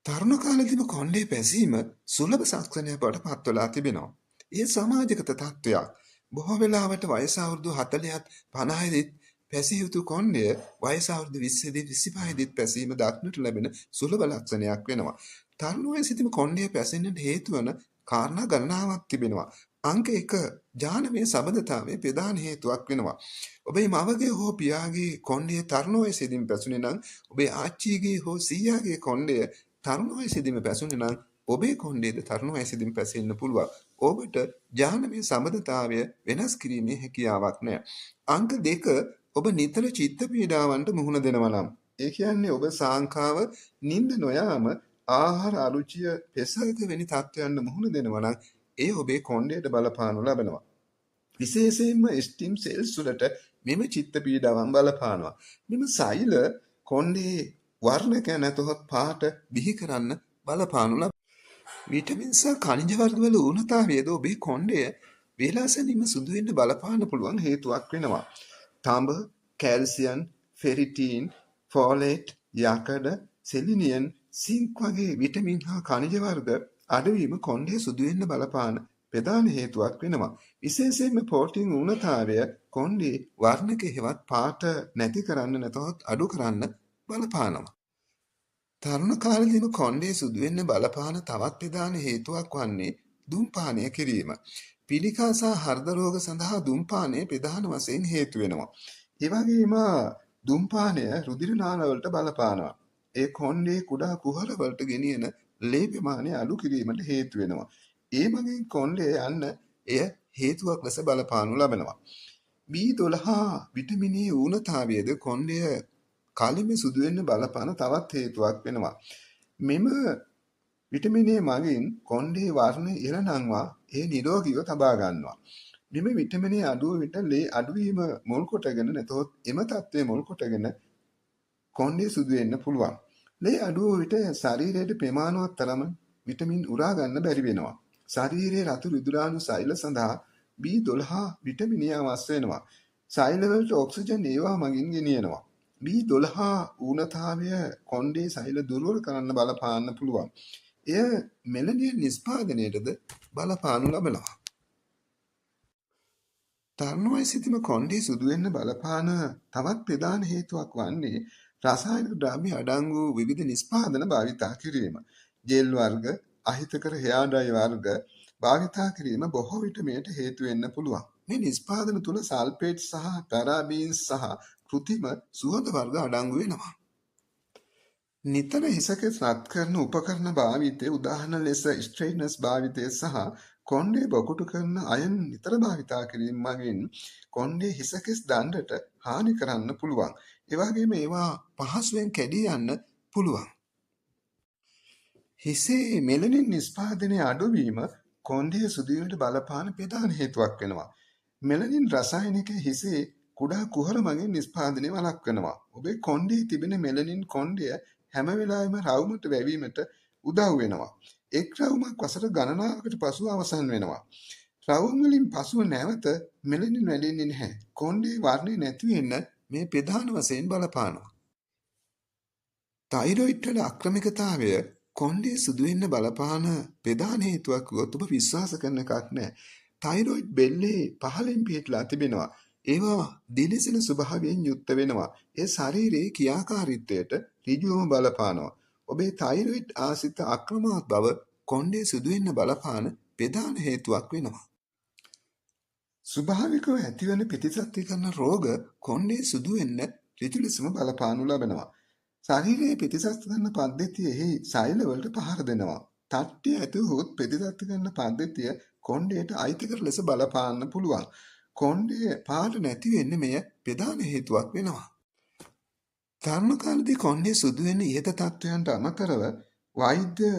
තරුණ කාලෙදිම කොණ්ඩේ පැසීම සුලභ සක්ෂණයක් බවට පත්වලා තිබෙනවා. ඒ සමාජගත තත්ත්වයක්. බොහෝ වෙලාවට වයස අවුරුදු 40ත් 50ෙදිත් පැසිය යුතු කොණ්ඩය වයස අවුරුදු 20ෙදිත් 25ෙදිත් පැසීම දක්නට ලැබෙන සුලභ ලක්ෂණයක් වෙනවා. තරුණ වයසේදීම කොණ්ඩය පැසෙන්නට හේතු වන කාරණා ගණනාවක් තිබෙනවා. අංක 1 ජානමය සබඳතාවයේ ප්‍රධාන හේතුවක් වෙනවා. ඔබේ මවගේ හෝ පියාගේ කොණ්ඩය තරුණ වයසේදීම පැසුනේ නම් ඔබේ ආච්චිගේ හෝ සීයාගේ කොණ්ඩය තරුණ වයසේදීම පැසුනේ නම් ඔබේ කොණ්ඩේද තරුණ වයසේදීම පැසෙන්න පුළුවන්. ඔබට ජානමය සම්බන්ධතාවය වෙනස් කිරීමේ හැකියාවක් නැහැ. අංක 2 ඔබ නිතර චිත්ත පීඩාවන්ට මුහුණ දෙනවා නම් ඒ කියන්නේ ඔබ සාංකාව නිින්ද නොයාම ආහාර අරුචිය පෙසක වැනි තත්ත්වයන්ට මුහුණ දෙනවා නම් ඒ ඔබේ කොණ්ඩයට බලපානු ලබනවා. විශේෂයෙන්ම ස්ටිම් සෙල්ස් වලට මෙම චිත්ත පීඩාවන් බලපානවා. මෙම සෛල කොණ්ඩේ වර්ණක නැතහොත් පාට බිහි කරන්න බලපානු ලබනවා. විටමින් සහ ඛනිජ වර්ගවල ඌනතාවයද ඔබේ කොණ්ඩය වේලාසැනීම සුදු වෙන්න බලපාන්න පුළුවන් හේතුවක් වෙනවා. තඹ, කැල්සියම්, ෆෙරිටින්, ෆෝලේට්, යකඩ, සෙලිනියම්, සින්ක් වගේ විටමින් හා ඛනිජ වර්ග අඩුවීම කොණ්ඩය සුදු වෙන්න බලපාන ප්‍රධාන හේතුවක් වෙනවා. විශේෂයෙන්ම ප්‍රෝටීන් ඌනතාවය කොණ්ඩේ වර්ණක හෙවත් පාට නැති කරන්න නැතහොත් අඩු කරන්න බලපානවා. තරුණ කාලෙදීම කොණ්ඩේ සුදු වෙන්න බලපාන තවත් ප්‍රධාන හේතුවක් වන්නේ දුම්පානය කිරීම. පිළිකා සහ හෘද රෝග සඳහා දුම්පානය ප්‍රධාන වශයෙන් හේතු වෙනවා. ඒ වගේම දුම්පානය රුධිර නාලවලට බලපානවා. ඒ කොණ්ඩේ කුඩා කුහර වලට ගෙනියන ලේ ප්‍රමාණය අඩු කිරීමට හේතු වෙනවා. ඒ මගින් කොණ්ඩේ යන්න එය හේතුවක් ලෙස බලපානු ලබනවා. B12 විටමින් E ඌනතාවයද කොණ්ඩය කලින්ම සුදු වෙන්න බලපාන තවත් හේතුවක් වෙනවා. මෙම විටමින් A මගින් කොණ්ඩේ වර්ණය ඉහළ නංවා ඒ නිරෝගීව තබා ගන්නවා. මෙම විටමින් A අඩුව විට ලේ අඩුවීම මුල් කොටගෙන නැතොත් එම තත්ත්වය මුල් කොටගෙන කොණ්ඩේ සුදු වෙන්න පුළුවන්. ලේ අඩුව විට ශරීරයේ ප්‍රමාණවත් තරම විටමින් උරා ගන්න බැරි වෙනවා. ශරීරයේ රතු රිදුරාණු සෛල සඳහා B12 විටමින් A අවශ්‍ය වෙනවා. සෛල වලට ඔක්සිජන් ඒවා මගින් ගෙනියනවා. B12 ඌනතාවය කොණ්ඩේ සෛල දුර්වල කරන්න බලපාන්න පුළුවන්. එය මෙලනින් නිෂ්පාදනයටද බලපානු ලබනවා. තරුණ වයසේදීම කොණ්ඩේ සුදු වෙන්න බලපාන තවත් ප්‍රධාන හේතුවක් වන්නේ රසායනික ද්‍රව්‍ය අඩංගු විවිධ නිෂ්පාදන භාවිතා කිරීම. ජෙල් වර්ග, අහිතකර හෙයා ඩයි වර්ග භාවිතා කිරීම බොහෝ විට මෙයට හේතු වෙන්න පුළුවන්. මේ නිෂ්පාදන තුල සල්ෆේට් සහ පැරාබීන්ස් සහ කෘතිම සුවඳ වර්ග අඩංගු වෙනවා. නිතර හිසකෙස් රත් කරන උපකරණ භාවිතය උදාහරණ ලෙස ස්ට්‍රේට්නර්ස් භාවිතය සහ කොණ්ඩේ බොකුටු කරන අයන් නිතර භාවිතා කිරීම මගින් කොණ්ඩේ හිසකෙස් දණ්ඩට හානි කරන්න පුළුවන්. ඒ වගේම ඒවා පහසුවෙන් කැඩී යන්න පුළුවන්. හිසේ මෙලනින් නිෂ්පාදනයේ අඩුවීම කොණ්ඩේ සුදු වීමට බලපාන ප්‍රධාන හේතුවක් වෙනවා. මෙලනින් රසායනික හිසේ කුඩා කුහර මගින් නිෂ්පාදනය වළක්වනවා. ඔබේ කොණ්ඩේ තිබෙන මෙලනින් කොණ්ඩය හැම වෙලාවෙම රවුමට වැවීමට උදව් වෙනවා. එක් රවුමක් වසර ගණනාවකට පසුව අවසන් වෙනවා. රවුම් වලින් පසුව නැවත මෙලනින් වැඩෙන්නේ නැහැ. කොණ්ඩේ වර්ණය නැති වෙන්න මේ ප්‍රධාන වශයෙන් බලපානවා. තයිරොයිඩ් වල අක්‍රමිකතාවය කොණ්ඩේ සුදු වෙන්න බලපාන ප්‍රධාන හේතුවක් වුවත් ඔබ විශ්වාස කරන එකක් නෑ. තයිරොයිඩ් බෙල්ලේ පහළින් පිහිටලා තිබෙනවා. ඒවා දිලිසෙන ස්වභාවයෙන් යුක්ත වෙනවා. ඒ ශරීරයේ ක්‍රියාකාරීත්වයට ඍජුවම බලපානවා. ඔබේ තයිරොයිඩ් ආශ්‍රිත අක්‍රමාත් බව කොණ්ඩේ සුදු වෙන්න බලපාන ප්‍රධාන හේතුවක් වෙනවා. ස්වභාවිකව ඇතිවන ප්‍රතිසත්තිකරණ රෝග කොණ්ඩේ සුදු වෙන්න ඍජු ලෙසම බලපානු ලබනවා. ශරීරයේ ප්‍රතිසත්තිකරණ පද්ධතියෙහි සෛලවලට පහර දෙනවා. තට්ටය ඇතුහොත් ප්‍රතිසත්තිකරණ පද්ධතිය කොණ්ඩේට අයිතිකර ලෙස බලපාන්න පුළුවන්. කොණ්ඩේ පාට නැති වෙන්න මෙය ප්‍රධාන හේතුවක් වෙනවා. තරුණ කාලේදී කොණ්ඩේ සුදු වෙන්න ඉහත තත්ත්වයන්ට අමතරව වෛද්‍ය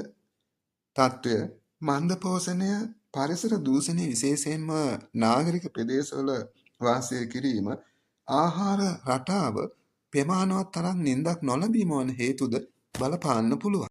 තත්ත්වය, මන්ද පෝෂණය, පරිසර දූෂණය විශේෂයෙන්ම නාගරික ප්‍රදේශවල වාසය කිරීම, ආහාර රටාව ප්‍රමාණවත් තරම් නිින්දක් නොලැබීම වන හේතුද බලපාන්න පුළුවන්.